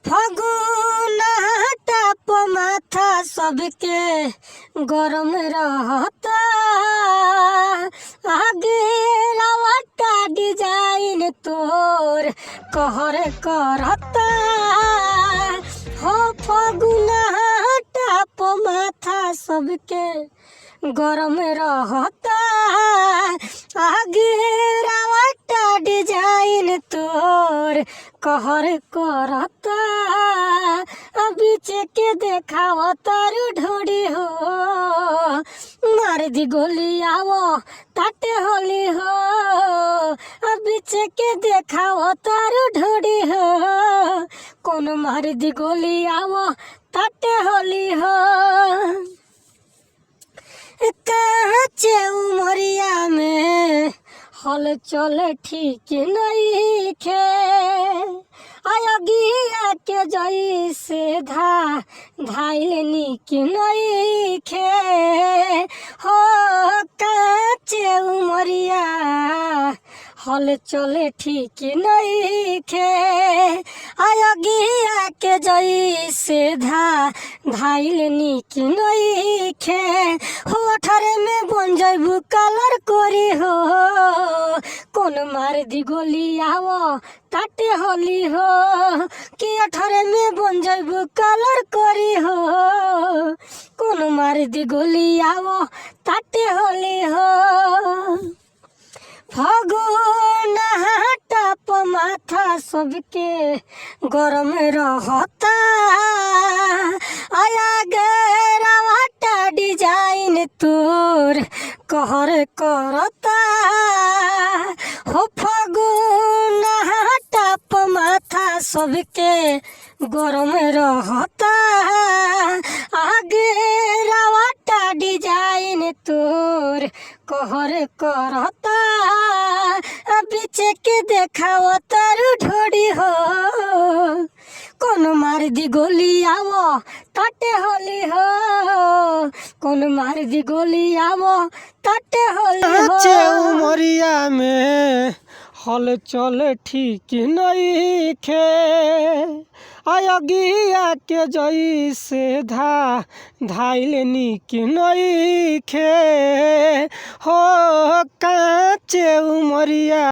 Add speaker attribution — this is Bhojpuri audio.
Speaker 1: फागुन टाप माथा सबके गरम रहता। आगे रावटा डिजाइन तोर कहर करता। हो फागुन टाप माथा सबके गरम रहता। आगे रावटा डिजाइन तोर कहर करता। बीच के देखाव तारू ढोड़ी हो मार दी गोली आवो ताटे होली हो। बीच के देखाव तारू ढोड़ी हो कौन मार दी गोली आवो ताटे होली हो। काचे उमरिया में हल चल ठीक नहीं खे। आयगिया के जैसे धाइल निक नहीं खे। हो काचे उमरिया हल चले ठीक नहीं खे। आयगिया के जैसे धाइल निक नहीं खे। हो अठारे में बन जाबू कलर कोरी हो कौन मार दी गोली आवो ताटे होली हो। कि अठारे में बन जाबू कलर कोरी हो कौन मार दी गोली आवो ताटे होली हो। फागुन टाप माथा सबके गरम रहता। आया गेरावाटा डिजाइन तोर कहर करता। हो फागुन टाप माथा सबके गरम रहता। आगे रावटा डिजाइन तोर कहर करता। बीच के देखाव तारू ढोड़ी हो कौन मार दी गोली आवो ताटे होली हो कौन मार दी गोली आवो ताटे होली हो।
Speaker 2: उमरिया में हल चल ठीक नहीं खे। आयगिया के जैसे धाइल निक नहीं खे। हो काचे उमरिया